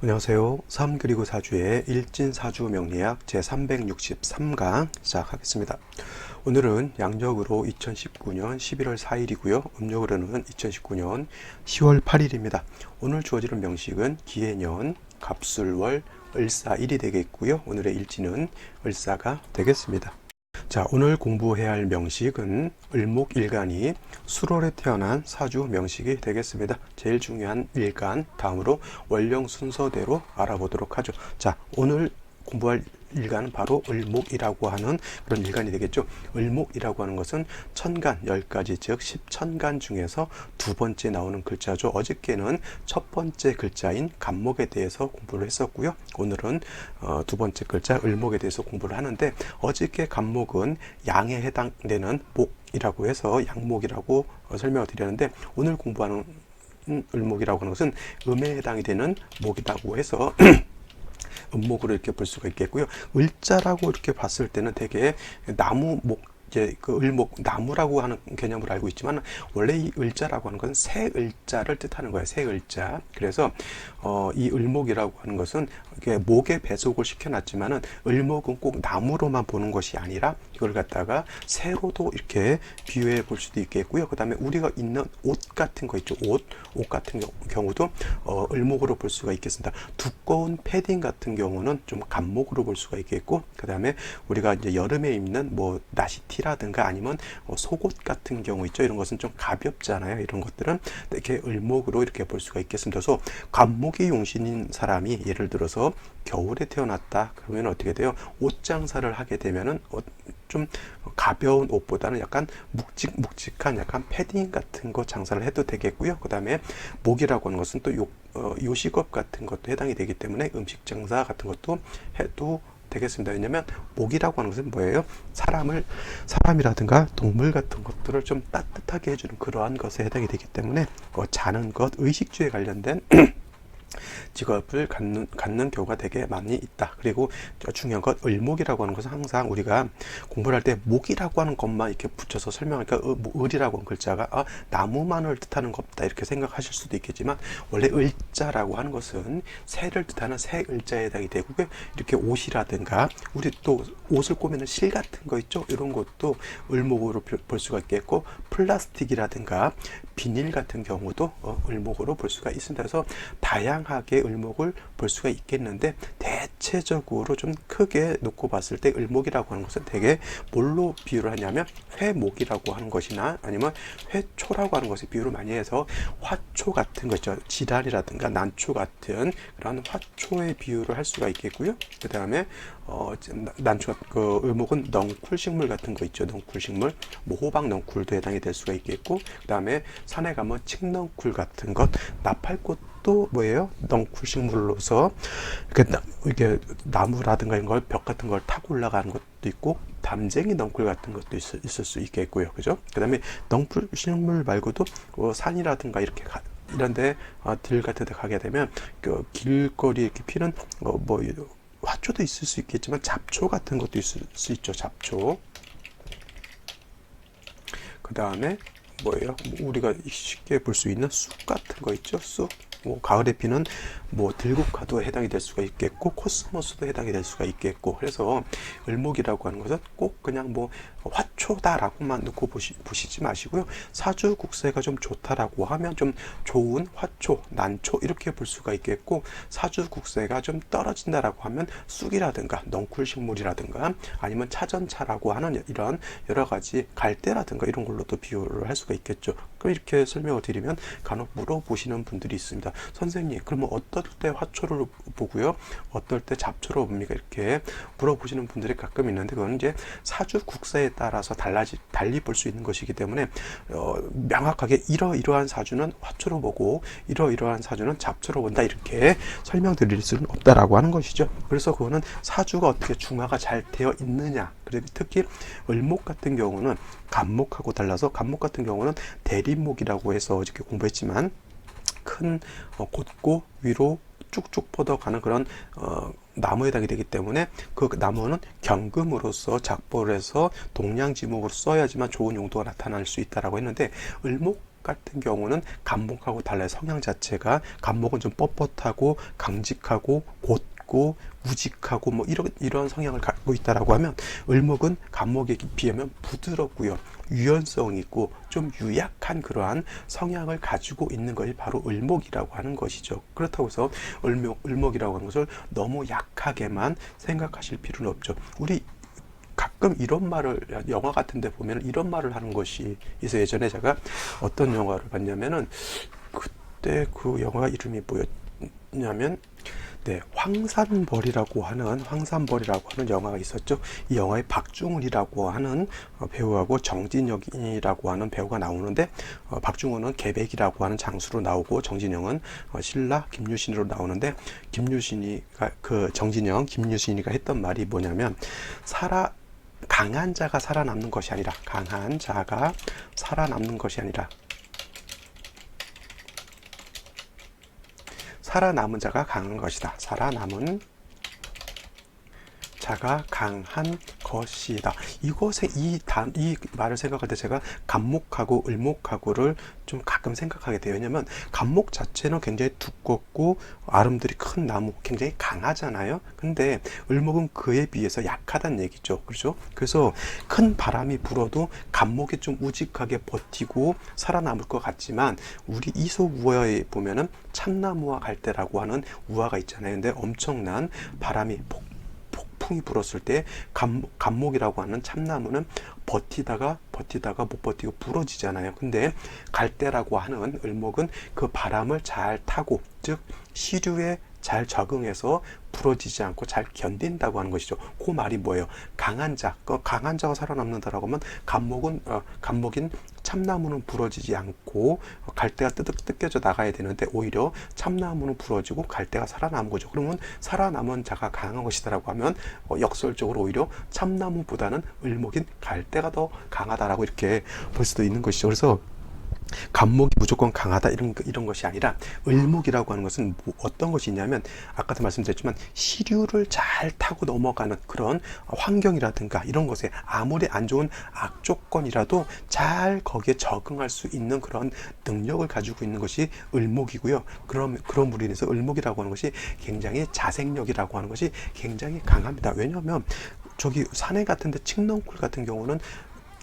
안녕하세요. 3 그리고 4주의 일진사주 명리학 제363강 시작하겠습니다. 오늘은 양력으로 2019년 11월 4일이고요. 음력으로는 2019년 10월 8일입니다. 오늘 주어지는 명식은 기해년, 갑술월, 을사일이 되겠고요. 오늘의 일진은 을사가 되겠습니다. 자, 오늘 공부해야 할 명식은 을목일간이 수월에 태어난 사주 명식이 되겠습니다. 제일 중요한 일간, 다음으로 원령 순서대로 알아보도록 하죠. 자, 오늘 공부할 일간은 바로 을목이라고 하는 그런 일간이 되겠죠. 을목이라고 하는 것은 천간, 10가지, 즉 10천간 중에서 두 번째 나오는 글자죠. 어저께는 첫 번째 글자인 간목에 대해서 공부를 했었고요. 오늘은 두 번째 글자 을목에 대해서 공부를 하는데, 어저께 간목은 양에 해당되는 목이라고 해서 양목이라고 설명을 드렸는데, 오늘 공부하는 을목이라고 하는 것은 음에 해당이 되는 목이라고 해서 음목으로 이렇게 볼 수가 있겠고요. 을자라고 이렇게 봤을 때는 되게 나무 목, 이제 그 을목, 나무라고 하는 개념을 알고 있지만, 원래 이 을자라고 하는 것은 새 을자를 뜻하는 거예요. 새 을자. 그래서 이 을목이라고 하는 것은 이게 목에 배속을 시켜놨지만은, 을목은 꼭 나무로만 보는 것이 아니라 이걸 갖다가 새로도 이렇게 비유해 볼 수도 있겠고요. 그 다음에 우리가 입는 옷 같은 거 있죠. 옷 같은 경우도 을목으로 볼 수가 있겠습니다. 두꺼운 패딩 같은 경우는 좀 간목으로 볼 수가 있겠고, 그 다음에 우리가 이제 여름에 입는 뭐 나시티라든가 아니면 속옷 같은 경우 있죠. 이런 것은 좀 가볍잖아요. 이런 것들은 이렇게 을목으로 이렇게 볼 수가 있겠습니다. 그래서 간목이 용신인 사람이 예를 들어서 겨울에 태어났다 그러면 어떻게 돼요? 옷 장사를 하게 되면은 좀 가벼운 옷보다는 약간 묵직한 약간 패딩 같은 거 장사를 해도 되겠고요. 그 다음에 목이라고 하는 것은 또 요식업 같은 것도 해당이 되기 때문에 음식 장사 같은 것도 해도 되겠습니다. 왜냐면 목이라고 하는 것은 뭐예요? 사람이라든가 동물 같은 것들을 좀 따뜻하게 해주는 그러한 것에 해당이 되기 때문에 자는 것, 의식주에 관련된 직업을 갖는 경우가 되게 많이 있다. 그리고 중요한 것, 을목이라고 하는 것은 항상 우리가 공부를 할 때 목이라고 하는 것만 이렇게 붙여서 설명하니까 을이라고 하는 글자가 나무만을 뜻하는 것다 이렇게 생각하실 수도 있겠지만, 원래 을자라고 하는 것은 새를 뜻하는 새 을자에 해당이 되고요. 이렇게 옷이라든가 우리 또 옷을 꼬매는 실 같은 거 있죠. 이런 것도 을목으로 볼 수가 있겠고, 플라스틱이라든가 비닐 같은 경우도 을목으로 볼 수가 있습니다. 그래서 다양하게 을목을 볼 수가 있겠는데, 대체적으로 좀 크게 놓고 봤을 때 을목이라고 하는 것은 되게 뭘로 비유를 하냐면 회목이라고 하는 것이나 아니면 회초라고 하는 것에 비유를 많이 해서 화초 같은 거 있죠. 지란이라든가 난초 같은 그런 화초에 비유를 할 수가 있겠고요. 그 다음에 난초, 을목은 넝쿨식물 같은 거 있죠. 넝쿨식물, 뭐 호박 넝쿨도 해당이 될 수가 있겠고, 그 다음에 산에 가면 칡넝쿨 같은 것, 나팔꽃도 뭐예요? 넝쿨식물로서 이렇게 나무라든가 이런 걸, 벽 같은 걸 타고 올라가는 것도 있고, 담쟁이 넝쿨 같은 것도 있을 수 있겠고요. 그죠? 그 다음에 넝쿨식물 말고도 산이라든가 이렇게 이런데 들 같은 데 가게 되면 그 길거리 이렇게 피는 뭐 화초도 있을 수 있겠지만 잡초 같은 것도 있을 수 있죠. 잡초. 그 다음에 뭐예요? 우리가 쉽게 볼 수 있는 쑥 같은 거 있죠. 쑥. 뭐 가을에 피는 뭐 들국화도 해당이 될 수가 있겠고, 코스모스도 해당이 될 수가 있겠고, 그래서 을목이라고 하는 것은 꼭 그냥 뭐 화초다라고만 놓고 보시지 마시고요. 사주 국세가 좀 좋다라고 하면 좀 좋은 화초, 난초 이렇게 볼 수가 있겠고, 사주 국세가 좀 떨어진다라고 하면 쑥이라든가 넝쿨 식물이라든가 아니면 차전차라고 하는 이런 여러 가지 갈대라든가 이런 걸로도 비유를 할 수가 있겠죠. 그럼 이렇게 설명을 드리면 간혹 물어보시는 분들이 있습니다. 선생님, 그러면 어떨 때 화초를 보고요, 어떨 때 잡초로 봅니까? 이렇게 물어보시는 분들이 가끔 있는데, 그건 이제 사주 국세에 따라서 달리 볼 수 있는 것이기 때문에 명확하게 이러이러한 사주는 화초로 보고 이러이러한 사주는 잡초로 본다 이렇게 설명드릴 수는 없다라고 하는 것이죠. 그래서 그거는 사주가 어떻게 중화가 잘 되어 있느냐, 그리고 특히 을목 같은 경우는 간목하고 달라서, 간목 같은 경우는 대립목이라고 해서 어저께 공부했지만 큰 곧고 위로 쭉쭉 뻗어가는 그런 나무에 해당이 되기 때문에, 그 나무는 경금으로서 작보를 해서 동량지목으로 써야지만 좋은 용도가 나타날 수 있다라고 했는데, 을목 같은 경우는 간목하고 달라요. 성향 자체가 간목은 좀 뻣뻣하고 강직하고 곧고 우직하고 뭐 이런 성향을 갖고 있다라고 하면, 을목은 간목에 비하면 부드럽고요, 유연성 있고 좀 유약한 그러한 성향을 가지고 있는 것이 바로 을목이라고 하는 것이죠. 그렇다고 해서 을목이라고 하는 것을 너무 약하게만 생각하실 필요는 없죠. 우리 가끔 이런 말을, 영화 같은 데 보면 이런 말을 하는 것이 있어요. 예전에 제가 어떤 영화를 봤냐면은, 그때 그 영화 이름이 뭐였냐면, 네, 황산벌이라고 하는 영화가 있었죠. 이 영화에 박중훈이라고 하는 배우하고 정진영이라고 하는 배우가 나오는데, 박중훈은 계백이라고 하는 장수로 나오고, 정진영은 신라 김유신으로 나오는데, 김유신이가 했던 말이 뭐냐면, 강한 자가 살아남는 것이 아니라, 살아남은 자가 강한 것이다. 살아남은 자가 강한 것이다. 이 말을 생각할 때 제가 간목하고 을목하고를 좀 가끔 생각하게 돼요. 왜냐면 간목 자체는 굉장히 두껍고 아름드리 큰 나무, 굉장히 강하잖아요. 근데 을목은 그에 비해서 약하다는 얘기죠. 그렇죠? 그래서 큰 바람이 불어도 간목이 좀 우직하게 버티고 살아남을 것 같지만, 우리 이솝우화에 보면은 참나무와 갈대라고 하는 우화가 있잖아요. 근데 엄청난 바람이 폭풍이 불었을 때 간목이라고 하는 참나무는 버티다가 못 버티고 부러지잖아요. 근데 갈대라고 하는 을목은 그 바람을 잘 타고, 즉 시류에 잘 적응해서 부러지지 않고 잘 견딘다고 하는 것이죠. 그 말이 뭐예요? 강한 자가 살아남는다라고 하면, 간목인 참나무는 부러지지 않고 갈대가 뜯겨져 나가야 되는데, 오히려 참나무는 부러지고 갈대가 살아남은 거죠. 그러면 살아남은 자가 강한 것이다라고 하면, 역설적으로 오히려 참나무보다는 을목인 갈대가 더 강하다라고 이렇게 볼 수도 있는 것이죠. 그래서 간목이 무조건 강하다 이런 것이 아니라, 을목이라고 하는 것은 어떤 것이 있냐면, 아까도 말씀드렸지만 시류를 잘 타고 넘어가는 그런 환경이라든가 이런 것에, 아무리 안 좋은 악조건이라도 잘 거기에 적응할 수 있는 그런 능력을 가지고 있는 것이 을목이고요. 그런 물로 인해서 을목이라고 하는 것이 굉장히 자생력이라고 하는 것이 굉장히 강합니다. 왜냐하면 저기 산에 같은데 칡넝쿨 같은 경우는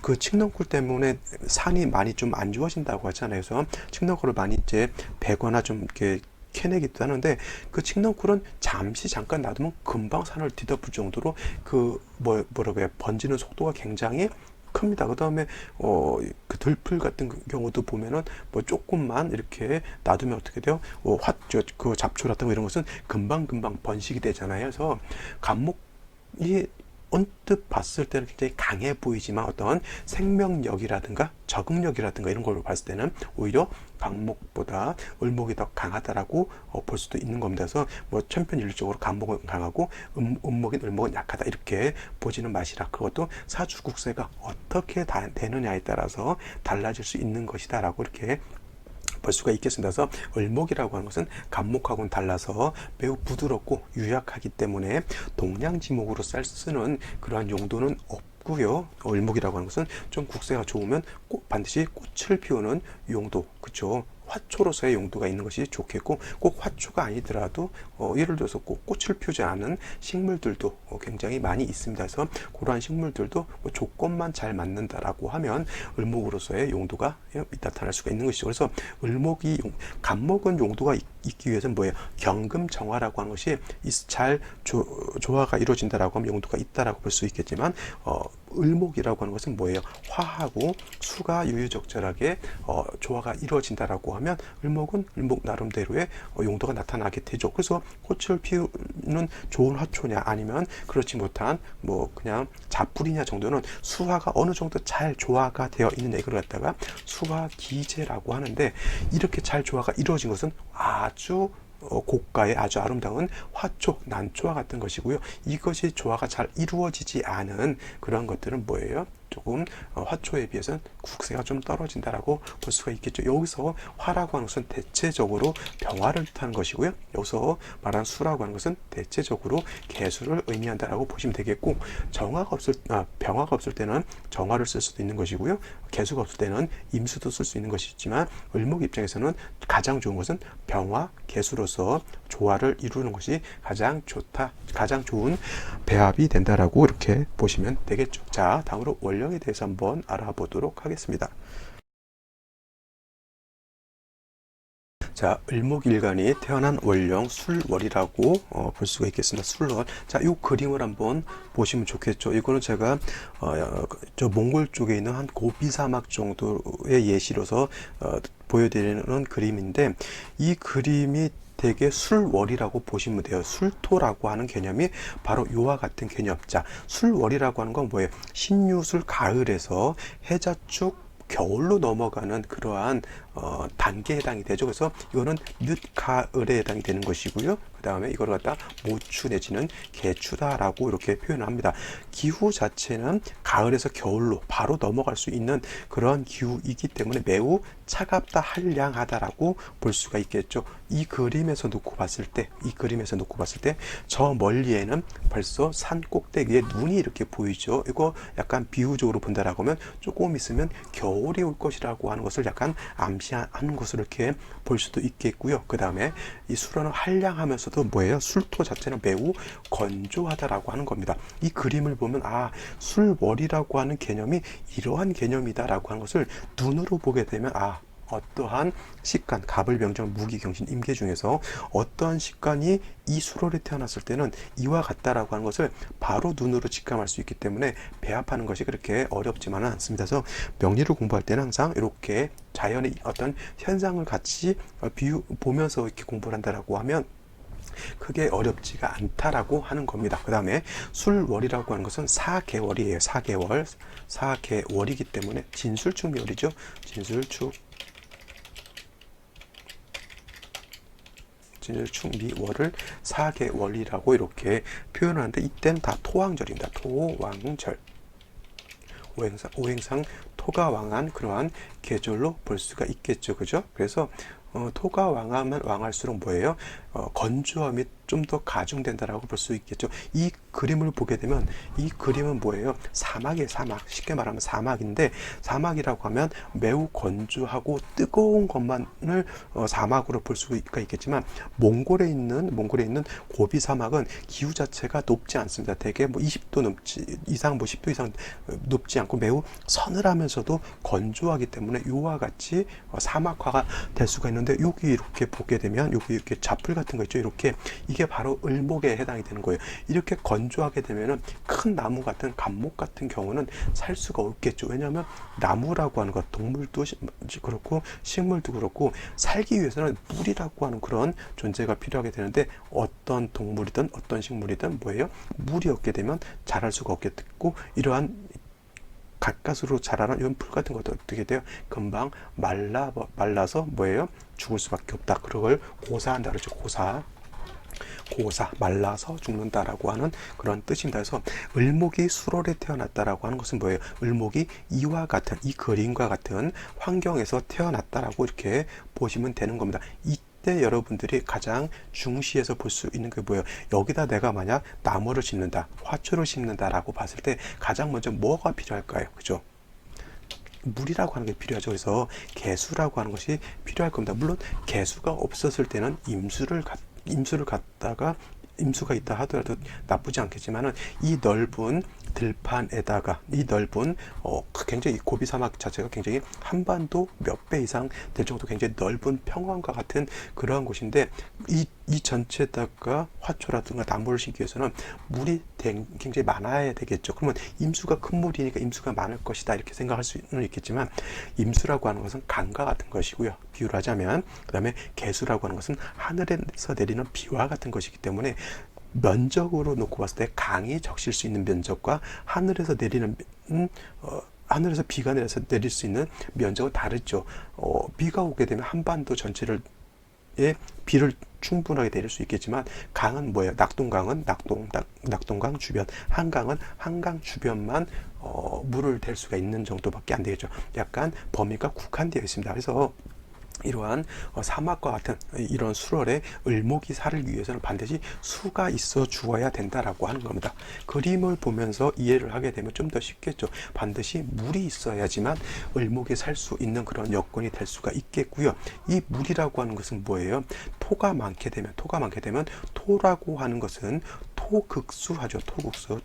그 칡넝쿨 때문에 산이 많이 좀 안 좋아진다고 하잖아요. 그래서 칡넝쿨을 많이 이제 베거나 좀 이렇게 캐내기도 하는데, 그 칡넝쿨은 잠깐 놔두면 금방 산을 뒤덮을 정도로 뭐라고 해요, 번지는 속도가 굉장히 큽니다. 그 다음에 그 들풀 같은 경우도 보면은 뭐 조금만 이렇게 놔두면 어떻게 돼요? 그 잡초라든가 이런 것은 금방 번식이 되잖아요. 그래서 간목이 언뜻 봤을 때는 굉장히 강해 보이지만, 어떤 생명력이라든가 적응력이라든가 이런 걸로 봤을 때는 오히려 간목보다 을목이 더 강하다라고 볼 수도 있는 겁니다. 그래서 뭐 천편일률적으로 간목은 강하고 을목은 약하다 이렇게 보지는 마시라. 그것도 사주국세가 어떻게 되느냐에 따라서 달라질 수 있는 것이다라고 이렇게 볼 수가 있겠습니다. 그래서 을목이라고 하는 것은 간목하고는 달라서 매우 부드럽고 유약하기 때문에 동량지목으로 쓰는 그러한 용도는 없고요. 을목이라고 하는 것은 좀 국세가 좋으면 반드시 꽃을 피우는 용도, 그렇죠? 화초로서의 용도가 있는 것이 좋겠고, 꼭 화초가 아니더라도 예를 들어서 꼭 꽃을 피우지 않은 식물들도 굉장히 많이 있습니다. 그래서 그러한 식물들도 뭐 조건만 잘 맞는다라고 하면 을목으로서의 용도가 나타날 수가 있는 것이죠. 그래서 간목은 용도가 있기 위해서는 뭐예요? 경금정화라고 하는 것이 잘 조화가 이루어진다라고 하면 용도가 있다라고 볼 수 있겠지만, 을목이라고 하는 것은 뭐예요? 화하고 수가 유유적절하게 조화가 이루어진다라고 하면, 을목 나름대로의 용도가 나타나게 되죠. 그래서 꽃을 피우는 좋은 화초냐, 아니면 그렇지 못한 뭐 그냥 잡풀이냐 정도는, 수화가 어느 정도 잘 조화가 되어 있는 이걸 갖다가 수화기제라고 하는데, 이렇게 잘 조화가 이루어진 것은 아주 고가의 아주 아름다운 화초, 난초와 같은 것이고요. 이것이 조화가 잘 이루어지지 않은 그런 것들은 뭐예요? 조금 화초에 비해서는 국세가 좀 떨어진다라고 볼 수가 있겠죠. 여기서 화라고 하는 것은 대체적으로 병화를 뜻하는 것이고요. 여기서 말하는 수라고 하는 것은 대체적으로 개수를 의미한다라고 보시면 되겠고, 병화가 없을 때는 정화를 쓸 수도 있는 것이고요. 개수가 없을 때는 임수도 쓸 수 있는 것이지만, 을목 입장에서는 가장 좋은 것은 병화, 개수로서 조화를 이루는 것이 가장 좋다, 가장 좋은 배합이 된다라고 이렇게 보시면 되겠죠. 자, 다음으로 월령에 대해서 한번 알아보도록 하겠습니다. 자, 을목일간이 태어난 월령 술월이라고 볼 수가 있겠습니다. 술월. 자, 이 그림을 한번 보시면 좋겠죠. 이거는 제가 저 몽골 쪽에 있는 한 고비 사막 정도의 예시로서 보여드리는 그림인데, 이 그림이 되게 술월이라고 보시면 돼요. 술토라고 하는 개념이 바로 이와 같은 개념. 자, 술월이라고 하는 건 뭐예요? 신유술 가을에서 해자축 겨울로 넘어가는 그러한 단계에 해당이 되죠. 그래서 이거는 늦가을에 해당이 되는 것이고요. 그 다음에 이걸 갖다 모추 내지는 개추다라고 이렇게 표현합니다. 기후 자체는 가을에서 겨울로 바로 넘어갈 수 있는 그런 기후이기 때문에 매우 차갑다, 한량하다라고 볼 수가 있겠죠. 이 그림에서 놓고 봤을 때, 저 멀리에는 벌써 산 꼭대기에 눈이 이렇게 보이죠. 이거 약간 비유적으로 본다라고 하면 조금 있으면 겨울이 올 것이라고 하는 것을 약간 암시하는 것으로 이렇게 볼 수도 있겠고요. 그 다음에 이 술원은 한량하면서도 뭐예요? 술토 자체는 매우 건조하다라고 하는 겁니다. 이 그림을 보면 술월이라고 하는 개념이 이러한 개념이다라고 하는 것을 눈으로 보게 되면 어떠한 식간, 갑을병정, 무기경신, 임계 중에서 어떠한 식간이 이 술월에 태어났을 때는 이와 같다라고 하는 것을 바로 눈으로 직감할 수 있기 때문에 배합하는 것이 그렇게 어렵지만은 않습니다. 그래서 명리를 공부할 때는 항상 이렇게 자연의 어떤 현상을 같이 보면서 이렇게 공부를 한다라고 하면 크게 어렵지가 않다라고 하는 겁니다. 그 다음에 술월이라고 하는 것은 4개월이에요. 4개월이기 때문에 진술축미월이죠. 진술축미월을 4개월이라고 이렇게 표현하는데, 이때는 다 토왕절입니다. 토왕절. 오행상 토가 왕한 그러한 계절로 볼 수가 있겠죠. 그죠? 그래서 토가 왕하면 왕할수록 뭐예요? 건조함이 좀 더 가중된다라고 볼 수 있겠죠. 이 그림을 보게 되면 이 그림은 뭐예요? 사막이에요. 사막. 쉽게 말하면 사막인데, 사막이라고 하면 매우 건조하고 뜨거운 것만을 사막으로 볼 수가 있겠지만, 몽골에 있는 고비 사막은 기후 자체가 높지 않습니다. 대개 20도 이상, 10도 이상 높지 않고 매우 서늘하면서도 건조하기 때문에 이와 같이 사막화가 될 수가 있는데, 여기 이렇게 보게 되면 여기 이렇게 자풀 같은 거 있죠. 이렇게 이게 바로 을목에 해당이 되는 거예요. 이렇게 건조하게 되면은 큰 나무 같은 감목 같은 경우는 살 수가 없겠죠. 왜냐하면 나무라고 하는 것, 동물도 그렇고 식물도 그렇고 살기 위해서는 물이라고 하는 그런 존재가 필요하게 되는데, 어떤 동물이든 어떤 식물이든 뭐예요? 물이 없게 되면 자랄 수가 없겠고, 이러한 가까스로 자라는 이런 풀 같은 것도 어떻게 돼요? 금방 말라서 뭐예요? 죽을 수밖에 없다. 그걸 고사한다 그러죠. 고사, 말라서 죽는다라고 하는 그런 뜻입니다. 그래서 을목이 술월에 태어났다라고 하는 것은 뭐예요? 을목이 이와 같은, 이 그림과 같은 환경에서 태어났다라고 이렇게 보시면 되는 겁니다. 이때 여러분들이 가장 중시해서 볼 수 있는 게 뭐예요? 여기다 내가 만약 나무를 심는다, 화초를 심는다라고 봤을 때 가장 먼저 뭐가 필요할까요? 그죠? 물이라고 하는 게 필요하죠. 그래서 개수라고 하는 것이 필요할 겁니다. 물론 개수가 없었을 때는 임수가 있다 하더라도 나쁘지 않겠지만은, 이 넓은 들판에다가 이 넓은 굉장히 고비 사막 자체가 굉장히 한반도 몇 배 이상 될 정도 굉장히 넓은 평원과 같은 그러한 곳인데, 이 전체에다가 화초라든가 나무를 심기 위해서는 물이 굉장히 많아야 되겠죠. 그러면 임수가 큰 물이니까 임수가 많을 것이다 이렇게 생각할 수는 있겠지만, 임수라고 하는 것은 강과 같은 것이고요. 비유를 하자면, 그 다음에 개수라고 하는 것은 하늘에서 내리는 비와 같은 것이기 때문에, 면적으로 놓고 봤을 때 강이 적실 수 있는 면적과 하늘에서 비가 내릴 수 있는 면적은 다르죠. 비가 오게 되면 한반도 전체를 비를 충분하게 내릴 수 있겠지만 강은 뭐예요? 낙동강은 낙동강 주변, 한강은 한강 주변만 물을 댈 수가 있는 정도밖에 안 되겠죠. 약간 범위가 국한되어 있습니다. 그래서 이러한 사막과 같은 이런 수월에 을목이 살기 위해서는 반드시 수가 있어 주어야 된다라고 하는 겁니다. 그림을 보면서 이해를 하게 되면 좀 더 쉽겠죠. 반드시 물이 있어야지만 을목이 살 수 있는 그런 여건이 될 수가 있겠고요. 이 물이라고 하는 것은 뭐예요? 토가 많게 되면 토라고 하는 것은 토극수하죠.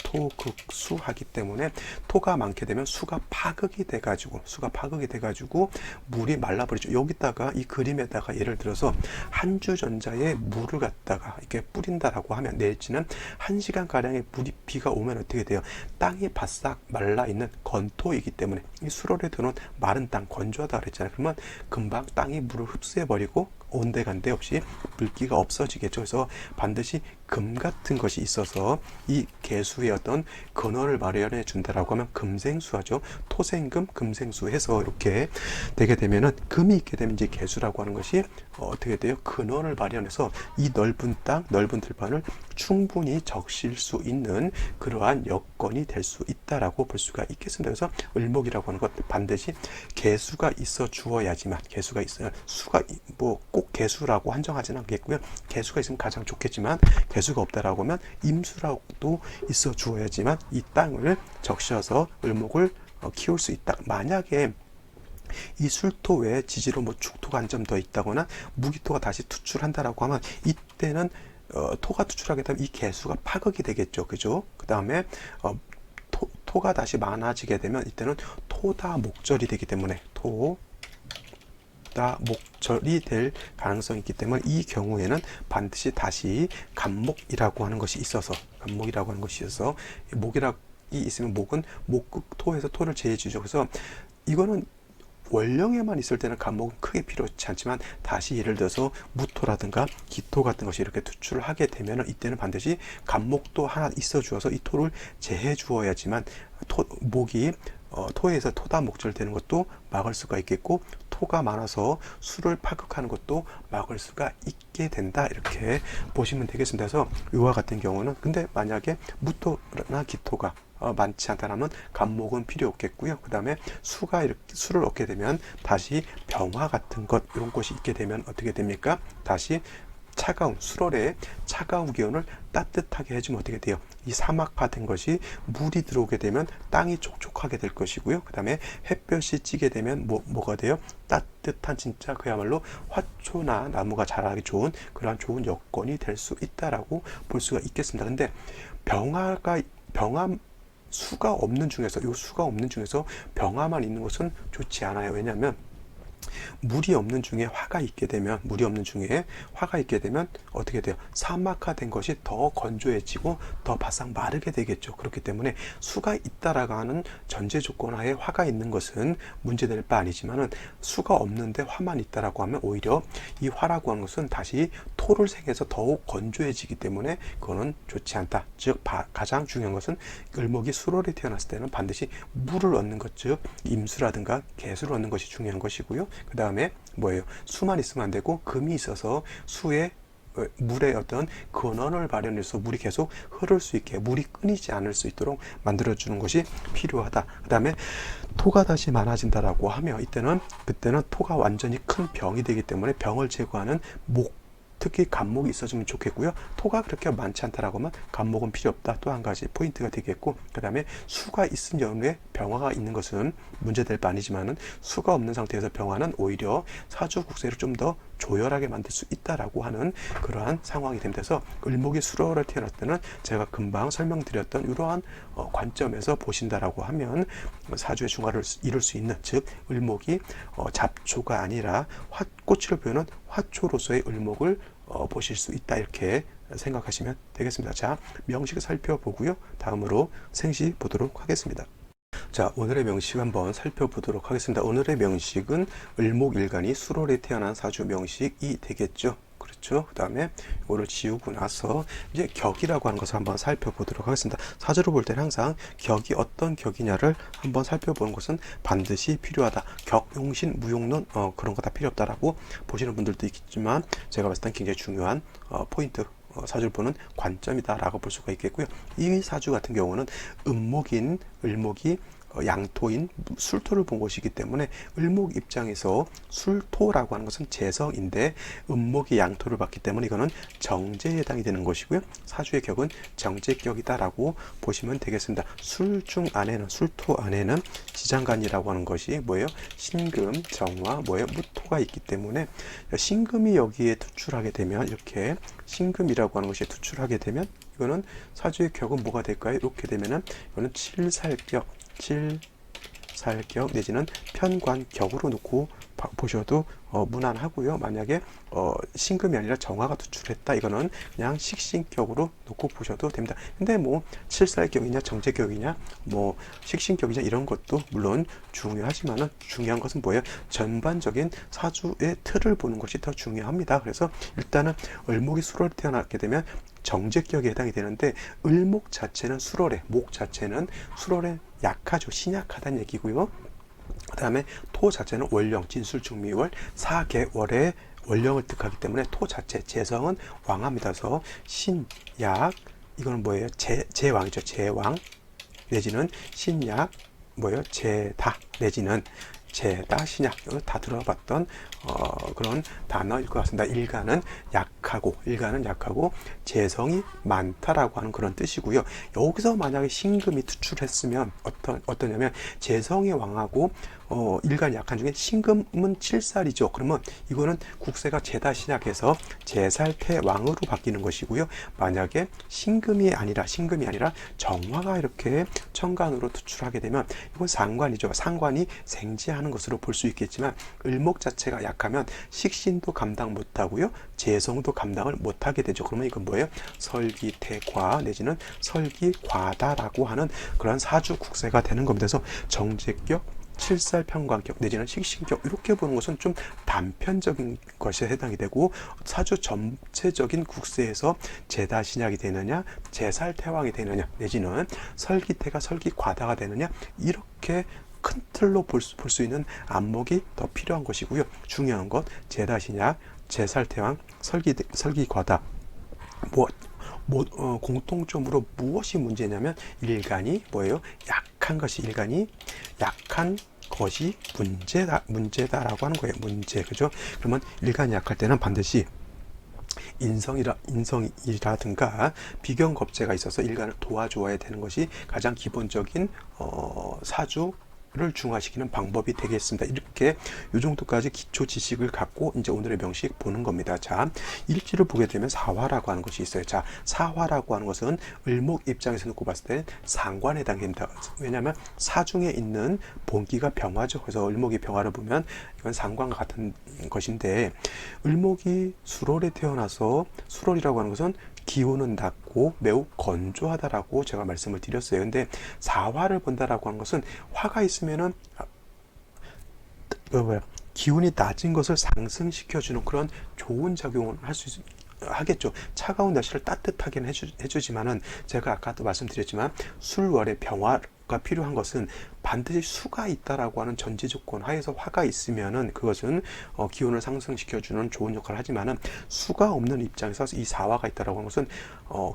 토극수하기 때문에 토가 많게 되면 수가 파극이 돼가지고 물이 말라버리죠. 여기다가 이 그림에다가 예를 들어서 한 주전자에 물을 갖다가 이렇게 뿌린다라고 하면 내지는 1시간 가량의 비가 오면 어떻게 돼요? 땅이 바싹 말라 있는 건토이기 때문에 이 수로에 드는 마른 땅 건조하다 그랬잖아요. 그러면 금방 땅이 물을 흡수해 버리고 온데간데 없이 물기가 없어지겠죠. 그래서 반드시 금 같은 것이 있어서 이 개수의 어떤 근원을 마련해 준다라고 하면 금생수하죠. 토생금, 금생수 해서 이렇게 되게 되면은 금이 있게 되면 이제 개수라고 하는 것이 어떻게 돼요? 근원을 마련해서 이 넓은 땅, 넓은 들판을 충분히 적실 수 있는 그러한 여건이 될 수 있다라고 볼 수가 있겠습니다. 그래서 을목이라고 하는 것 반드시 개수가 있어 주어야지만 개수가 있어야 수가 뭐 꼭 개수라고 한정하지는 않겠고요. 개수가 있으면 가장 좋겠지만 개수가 없다라고 하면 임수라고도 있어 주어야지만 이 땅을 적셔서 을목을 키울 수 있다. 만약에 이 술토 외에 지지로 뭐 축토가 한 점 더 있다거나 무기토가 다시 투출한다라고 하면 이때는 토가 투출하게 되면 이 개수가 파극이 되겠죠. 그죠? 그 다음에 토가 다시 많아지게 되면 이때는 토다목절이 되기 때문에 목절이 될 가능성이 있기 때문에 이 경우에는 반드시 다시 간목이라고 하는 것이 있어서 목이라고 있으면 목은 목극토에서 토를 제해주죠. 그래서 이거는 원령에만 있을 때는 간목은 크게 필요치 않지만 다시 예를 들어서 무토라든가 기토 같은 것이 이렇게 투출을 하게 되면 이때는 반드시 간목도 하나 있어 주어서 이 토를 제해 주어야지만 목이 토에서 토다목절 되는 것도 막을 수가 있겠고 토가 많아서 수를 파극하는 것도 막을 수가 있게 된다 이렇게 보시면 되겠습니다. 그래서 이와 같은 경우는 근데 만약에 무토나 기토가 많지 않다면 간목은 필요 없겠고요. 그 다음에 수를 얻게 되면 다시 병화 같은 것 이런 것이 있게 되면 어떻게 됩니까? 다시 차가운 수월에 차가운 기온을 따뜻하게 해주면 어떻게 돼요? 이 사막화된 것이 물이 들어오게 되면 땅이 촉촉하게 될 것이고요. 그 다음에 햇볕이 찌게 되면 뭐가 돼요? 따뜻한 진짜 그야말로 화초나 나무가 자라기 좋은 그러한 좋은 여건이 될 수 있다라고 볼 수가 있겠습니다. 근데 병화 수가 없는 중에서 병화만 있는 것은 좋지 않아요. 왜냐하면 물이 없는 중에 화가 있게 되면 어떻게 돼요? 사막화된 것이 더 건조해지고 더 바싹 마르게 되겠죠. 그렇기 때문에 수가 있다라고 하는 전제 조건하에 화가 있는 것은 문제될 바 아니지만은 수가 없는데 화만 있다라고 하면 오히려 이 화라고 하는 것은 다시 토를 생해서 더욱 건조해지기 때문에 그거는 좋지 않다. 즉 가장 중요한 것은 을목이 수월에 태어났을 때는 반드시 물을 얻는 것, 즉 임수라든가 개수를 얻는 것이 중요한 것이고요. 그 다음에 뭐예요? 수만 있으면 안 되고 금이 있어서 물의 어떤 근원을 마련해서 물이 계속 흐를 수 있게 물이 끊이지 않을 수 있도록 만들어주는 것이 필요하다. 그 다음에 토가 다시 많아진다라고 하면 그때는 토가 완전히 큰 병이 되기 때문에 병을 제거하는 특히 간목이 있어주면 좋겠고요. 토가 그렇게 많지 않다라고 하면 간목은 필요 없다. 또 한 가지 포인트가 되겠고 그 다음에 수가 있은 경우에 병화가 있는 것은 문제될 바 아니지만은 수가 없는 상태에서 병화는 오히려 사주국세를 좀 더 조열하게 만들 수 있다라고 하는 그러한 상황이 됩니다. 그래서 을목이 수로를 태어났을 때는 제가 금방 설명드렸던 이러한 관점에서 보신다라고 하면 사주의 중화를 이룰 수 있는 즉 을목이 잡초가 아니라 꽃을 피우는 화초로서의 을목을 보실 수 있다 이렇게 생각하시면 되겠습니다. 자, 명식 살펴보고요. 다음으로 생시 보도록 하겠습니다. 자, 오늘의 명식 한번 살펴보도록 하겠습니다. 오늘의 명식은 을목일간이 수월에 태어난 사주 명식이 되겠죠. 그렇죠. 그 다음에 이거를 지우고 나서 이제 격이라고 하는 것을 한번 살펴보도록 하겠습니다. 사주를 볼 때는 항상 격이 어떤 격이냐를 한번 살펴보는 것은 반드시 필요하다. 격, 용신, 무용론 그런 거 다 필요 없다라고 보시는 분들도 있겠지만 제가 봤을 땐 굉장히 중요한 포인트, 사주를 보는 관점이다라고 볼 수가 있겠고요. 이 사주 같은 경우는 을목이 양토인 술토를 본 것이기 때문에 을목 입장에서 술토라고 하는 것은 재성인데 음목이 양토를 봤기 때문에 이거는 정제에 해당이 되는 것이고요. 사주의 격은 정제격이다라고 보시면 되겠습니다. 술중 안에는, 술토 안에는 지장간이라고 하는 것이 뭐예요? 신금, 정화, 무토가 있기 때문에 신금이 여기에 투출하게 되면, 이렇게 신금이라고 하는 것이 투출하게 되면 이거는 사주의 격은 뭐가 될까요? 이렇게 되면은 이거는 칠살격 내지는 편관격으로 놓고 보셔도 무난하고요. 만약에 신금이 아니라 정화가 투출했다, 이거는 그냥 식신격으로 놓고 보셔도 됩니다. 근데 뭐 칠살격이냐 정제격이냐 뭐 식신격이냐 이런 것도 물론 중요하지만은 중요한 것은 뭐예요? 전반적인 사주의 틀을 보는 것이 더 중요합니다. 그래서 일단은 을목이 수월에 태어났게 되면 정제격에 해당이 되는데, 을목 자체는 수월에, 목 자체는 수월에 약하죠. 신약하다는 얘기고요. 그 다음에 토 자체는 월령, 진술중미월, 사계월의 월령을 뜻하기 때문에 토 자체, 재성은 왕합니다. 그래서 신약, 이거는 뭐예요? 제왕이죠. 제왕 내지는 신약, 제다 내지는 제다, 신약, 다 들어봤던 그런 단어일 것 같습니다. 일간은 약하고 재성이 많다라고 하는 그런 뜻이고요. 여기서 만약에 신금이 투출했으면 어떠냐면 재성이 왕하고 일간 약한 중에 신금은 칠살이죠. 그러면 이거는 국세가 제다 신약해서 제살태왕으로 바뀌는 것이고요. 만약에 신금이 아니라 정화가 이렇게 천간으로 투출하게 되면 이건 상관이죠. 상관이 생지하는 것으로 볼 수 있겠지만, 을목 자체가 약하면 식신도 감당 못하고요. 재성도 감당을 못하게 되죠. 그러면 이건 뭐예요? 설기태과 내지는 설기과다라고 하는 그런 사주 국세가 되는 겁니다. 그래서 정제격, 칠살 편관격 내지는 식신격, 이렇게 보는 것은 좀 단편적인 것에 해당이 되고, 사주 전체적인 국세에서 제다 신약이 되느냐, 제살 태왕이 되느냐, 내지는 설기태가 설기과다가 되느냐, 이렇게 큰 틀로 볼 수 있는 안목이 더 필요한 것이고요. 중요한 것, 제다 신약, 제살 태왕, 설기과다, 공통점으로 무엇이 문제냐면 일간이 뭐예요? 약한 것이 문제다라고 하는 거예요. 문제, 그죠? 그러면 일간이 약할 때는 반드시 인성이라든가 비경겁제가 있어서 일간을 도와줘야 되는 것이 가장 기본적인 사주를 중화시키는 방법이 되겠습니다. 이렇게 이 정도까지 기초 지식을 갖고 이제 오늘의 명식 보는 겁니다. 자, 일지를 보게 되면 사화라고 하는 것이 있어요. 자, 사화라고 하는 것은 을목 입장에서 놓고 봤을 때 상관에 해당됩니다. 왜냐하면 사중에 있는 본기가 병화죠. 그래서 을목이 병화를 보면 이건 상관과 같은 것인데, 을목이 수월에 태어나서, 수월이라고 하는 것은 기온은 낮고 매우 건조하다라고 제가 말씀을 드렸어요. 근데 사화를 본다라고 하는 것은 화가 있으면은 기온이 낮은 것을 상승시켜주는 그런 좋은 작용을 하겠죠. 차가운 날씨를 따뜻하게 해주지만은, 제가 아까도 말씀드렸지만 술월의 병화가 필요한 것은 반드시 수가 있다라고 하는 전제 조건 하에서 화가 있으면은 그것은 기온을 상승시켜주는 좋은 역할을 하지만은, 수가 없는 입장에서 이 사화가 있다라고 하는 것은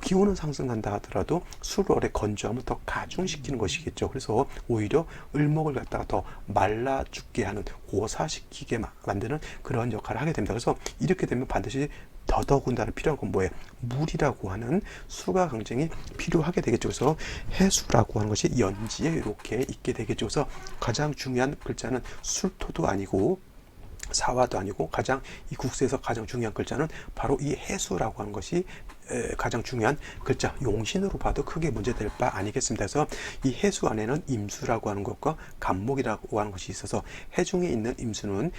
기온은 상승한다 하더라도 술월의 건조함을 더 가중시키는 것이겠죠. 그래서 오히려 을목을 갖다가 더 말라 죽게 하는, 고사시키게 만드는 그런 역할을 하게 됩니다. 그래서 이렇게 되면 반드시 더더군다나 필요한 건 뭐예요? 물이라고 하는 수가 굉장히 필요하게 되겠죠. 그래서 해수라고 하는 것이 연지에 이렇게 있게 되겠죠. 그래서 가장 중요한 글자는 술토도 아니고 사화도 아니고, 가장 이 국세에서 가장 중요한 글자는 바로 이 해수라고 하는 것이 가장 중요한 글자, 용신으로 봐도 크게 문제될 바 아니겠습니다. 그래서 이 해수 안에는 임수라고 하는 것과 간목이라고 하는 것이 있어서, 해중에 있는 임수는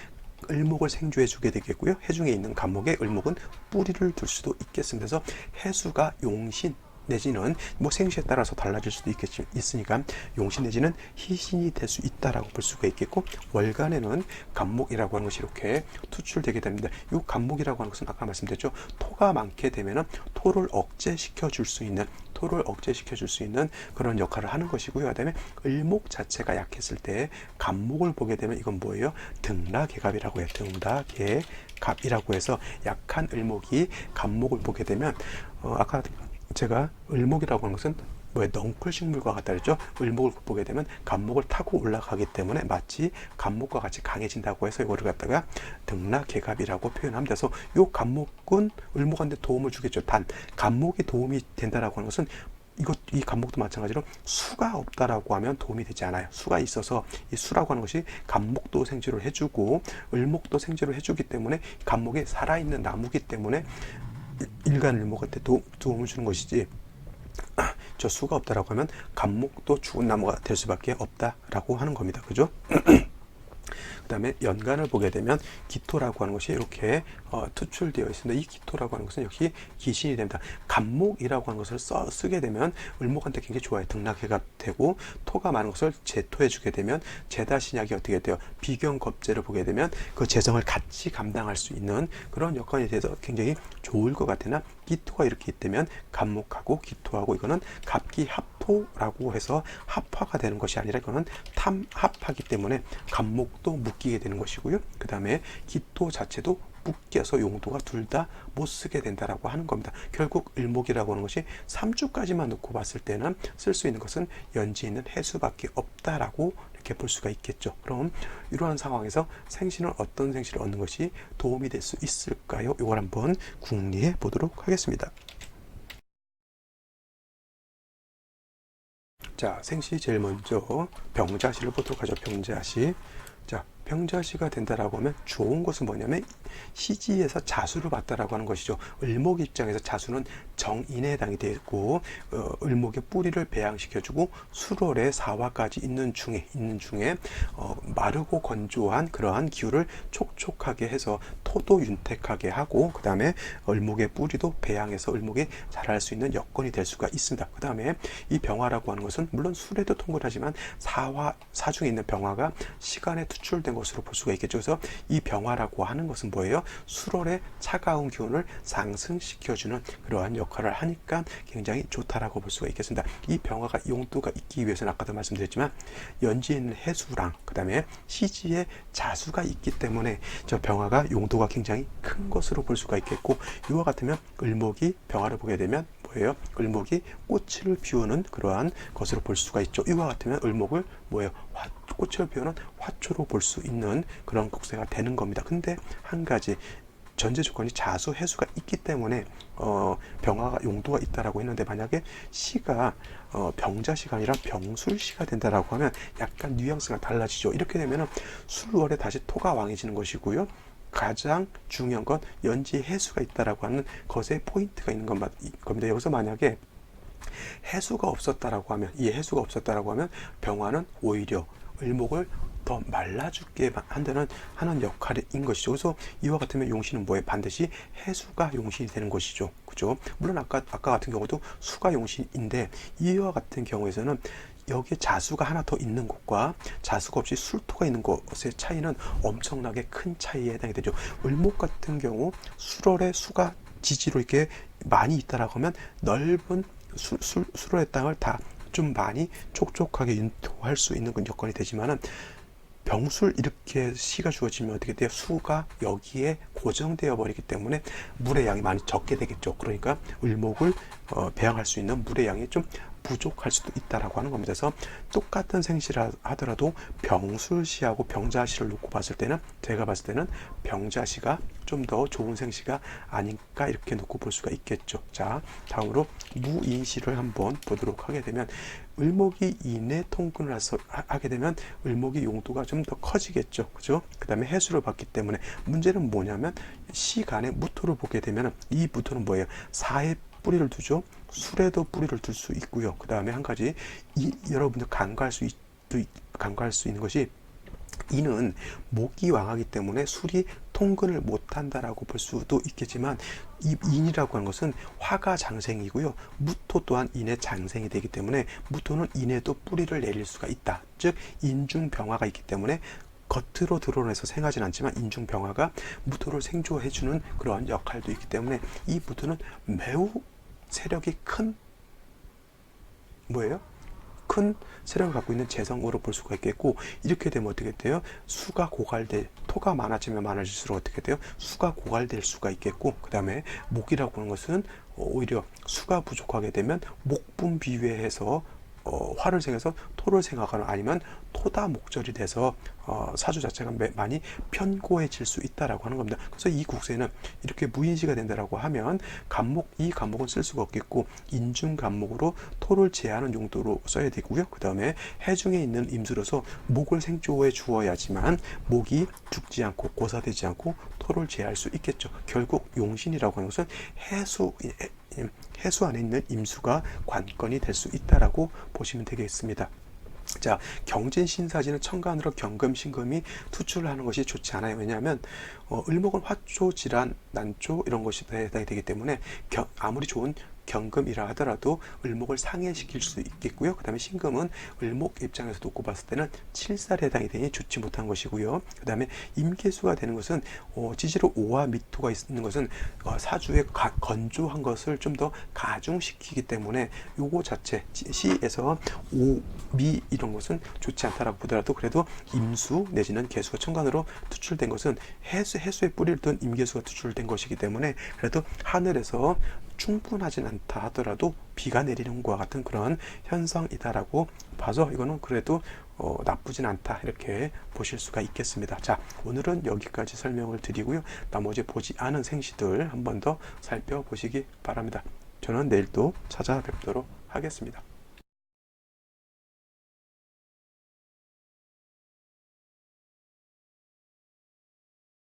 을목을 생조해 주게 되겠고요. 해중에 있는 간목에 을목은 뿌리를 둘 수도 있겠습니다. 그래서 해수가 용신, 내지는 뭐 생시에 따라서 달라질 수도 있으니까 용신 내지는 희신이 될 수 있다라고 볼 수가 있겠고, 월간에는 간목이라고 하는 것이 이렇게 투출되게 됩니다. 이 간목이라고 하는 것은 아까 말씀드렸죠. 토가 많게 되면은 토를 억제시켜 줄 수 있는 그런 역할을 하는 것이고요. 그다음에 을목 자체가 약했을 때 간목을 보게 되면 이건 뭐예요? 등락개갑이라고 해요. 등락개갑이라고 해서 약한 을목이 간목을 보게 되면 아까 제가 을목이라고 하는 것은 넝쿨 식물과 같다 그랬죠. 을목을 보게 되면 간목을 타고 올라가기 때문에 마치 간목과 같이 강해진다고 해서 이거를 갖다가 등락개갑이라고 표현하면 돼서 이 간목은 을목한테 도움을 주겠죠. 단 간목이 도움이 된다라고 하는 것은 이 간목도 마찬가지로 수가 없다라고 하면 도움이 되지 않아요. 수가 있어서 이 수라고 하는 것이 간목도 생지를 해주고 을목도 생지를 해주기 때문에 간목이 살아있는 나무기 때문에 일간을목한테 도움을 주는 것이지, 저 수가 없다라고 하면 간목도 죽은 나무가 될 수밖에 없다라고 하는 겁니다. 그죠? 그 다음에 연간을 보게 되면 기토라고 하는 것이 이렇게 투출되어 있습니다. 이 기토라고 하는 것은 역시 기신이 됩니다. 간목이라고 하는 것을 쓰게 되면 을목한테 굉장히 좋아요. 등락해가 되고, 토가 많은 것을 제토해 주게 되면 제다신약이 어떻게 돼요? 비경겁제를 보게 되면 그 재성을 같이 감당할 수 있는 그런 여건이 돼서 굉장히 좋을 것 같으나, 기토가 이렇게 있다면 간목하고 기토하고 이거는 갑기합토라고 해서 합화가 되는 것이 아니라 이거는 탐합하기 때문에 간목도 묶이게 되는 것이고요. 그 다음에 기토 자체도 묶여서 용도가 둘 다 못 쓰게 된다라고 하는 겁니다. 결국 을목이라고 하는 것이 3주까지만 놓고 봤을 때는 쓸 수 있는 것은 연지 있는 해수밖에 없다라고 이렇게 볼 수가 있겠죠. 그럼 이러한 상황에서 생신은 어떤 생신을 얻는 것이 도움이 될 수 있을까요? 이걸 한번 궁리해 보도록 하겠습니다. 자, 생시 제일 먼저 병자시를 보도록 하죠. 병자시. 자, 병자시가 된다라고 하면 좋은 것은 뭐냐면 시지에서 자수를 받다라고 하는 것이죠. 을목 입장에서 자수는 정인에 해당이 되어 있고, 을목의 뿌리를 배양시켜주고 수월의 사화까지 있는 중에 마르고 건조한 그러한 기후를 촉촉하게 해서 토도 윤택하게 하고, 그 다음에 을목의 뿌리도 배양해서 을목이 자랄 수 있는 여건이 될 수가 있습니다. 그 다음에 이 병화라고 하는 것은 물론 술에도 통근하지만 사중에 있는 병화가 시간에 투출된 것으로 볼 수가 있겠죠. 그래서 이 병화라고 하는 것은 뭐예요? 수월의 차가운 기운을 상승시켜주는 그러한 역할을 하니까 굉장히 좋다라고 볼 수가 있겠습니다. 이 병화가 용도가 있기 위해서는 아까도 말씀드렸지만 연지에 있는 해수랑 그 다음에 시지에 자수가 있기 때문에 저 병화가 용도가 굉장히 큰 것으로 볼 수가 있겠고, 이와 같으면 을목이 병화를 보게 되면 뭐예요? 을목이 꽃을 피우는 그러한 것으로 볼 수가 있죠. 이와 같으면 을목을 뭐예요? 꽃을 피우는 화초로 볼 수 있는 그런 곡세가 되는 겁니다. 근데 한 가지 전제 조건이 자수 해수가 있기 때문에 병화가 용도가 있다라고 했는데, 만약에 시가 병자시가 아니라 병술시가 된다라고 하면 약간 뉘앙스가 달라지죠. 이렇게 되면은 술월에 다시 토가 왕해지는 것이고요. 가장 중요한 건 연지 해수가 있다라고 하는 것에 포인트가 있는 겁니다. 여기서 만약에 해수가 없었다라고 하면 병화는 오히려 을목을 더 말라 죽게 하는 역할인 것이죠. 그래서 이와 같으면 용신은 뭐예요? 반드시 해수가 용신이 되는 것이죠. 그죠? 물론 아까 같은 경우도 수가 용신인데, 이와 같은 경우에서는 여기에 자수가 하나 더 있는 것과 자수가 없이 술토가 있는 것의 차이는 엄청나게 큰 차이에 해당이 되죠. 을목 같은 경우 술월에 수가 지지로 이렇게 많이 있다라고 하면 넓은 술월의 땅을 다 좀 많이 촉촉하게 윤토할 수 있는 그런 여건이 되지만은, 병술 이렇게 시가 주어지면 어떻게 돼요? 수가 여기에 고정되어 버리기 때문에 물의 양이 많이 적게 되겠죠. 그러니까 을목을 배양할 수 있는 물의 양이 좀 부족할 수도 있다라고 하는 겁니다. 그래서 똑같은 생시라 하더라도 병술시하고 병자시를 놓고 봤을 때는, 제가 봤을 때는 병자시가 좀 더 좋은 생시가 아닐까 이렇게 놓고 볼 수가 있겠죠. 자, 다음으로 무인시를 한번 보도록 하게 되면, 을목이 인에 통근을 하게 되면 을목이 용도가 좀 더 커지겠죠. 그죠? 그 다음에 해수를 받기 때문에 문제는 뭐냐면, 시간에 무토를 보게 되면 이 무토는 뭐예요? 사에 뿌리를 두죠. 술에도 뿌리를 둘 수 있고요. 그 다음에 한 가지 여러분들 간과할 수 있는 것이, 이는 목이 왕하기 때문에 술이 통근을 못한다라고 볼 수도 있겠지만 이 인이라고 하는 것은 화가 장생이고요. 무토 또한 인의 장생이 되기 때문에 무토는 인에도 뿌리를 내릴 수가 있다. 즉 인중병화가 있기 때문에 겉으로 드러내서 생하진 않지만 인중병화가 무토를 생조해주는 그런 역할도 있기 때문에 이 무토는 매우 세력이 큰 뭐예요? 큰 세력을 갖고 있는 재성으로 볼 수가 있겠고, 이렇게 되면 어떻게 돼요? 수가 고갈될, 토가 많아지면 많아질수록 어떻게 돼요? 수가 고갈될 수가 있겠고, 그 다음에 목이라고 하는 것은 오히려 수가 부족하게 되면 목분비회해서 화를 생해서 토를 생하거나 아니면 토다 목절이 돼서 사주 자체가 많이 편고해질 수 있다라고 하는 겁니다. 그래서 이 국세는 이렇게 무인시가 된다라고 하면 이 간목은 쓸 수가 없겠고 인중 간목으로 토를 제하는 용도로 써야 되고요. 그 다음에 해중에 있는 임수로서 목을 생조해 주어야지만 목이 죽지 않고 고사되지 않고 토를 제할 수 있겠죠. 결국 용신이라고 하는 것은 해수 안에 있는 임수가 관건이 될 수 있다라고 보시면 되겠습니다. 자, 경진신사지는 천간으로 경금, 신금이 투출을 하는 것이 좋지 않아요. 왜냐하면 을목은 화초, 질환, 난초 이런 것이 해당이 되기 때문에 아무리 좋은 경금이라 하더라도 을목을 상해시킬 수 있겠고요. 그 다음에 신금은 을목 입장에서 놓고 봤을 때는 칠살에 해당이 되니 좋지 못한 것이고요. 그 다음에 임계수가 되는 것은 지지로 오와 미토가 있는 것은 사주에 건조한 것을 좀 더 가중시키기 때문에 요거 자체 시에서 오, 미 이런 것은 좋지 않다라고 보더라도 그래도 임수 내지는 계수가 천간으로 투출된 것은 해수의 뿌리를 둔 임계수가 투출된 것이기 때문에 그래도 하늘에서 충분하진 않다 하더라도 비가 내리는 것과 같은 그런 현상이다라고 봐서 이거는 그래도 나쁘진 않다 이렇게 보실 수가 있겠습니다. 자, 오늘은 여기까지 설명을 드리고요. 나머지 보지 않은 생시들 한 번 더 살펴보시기 바랍니다. 저는 내일 또 찾아뵙도록 하겠습니다.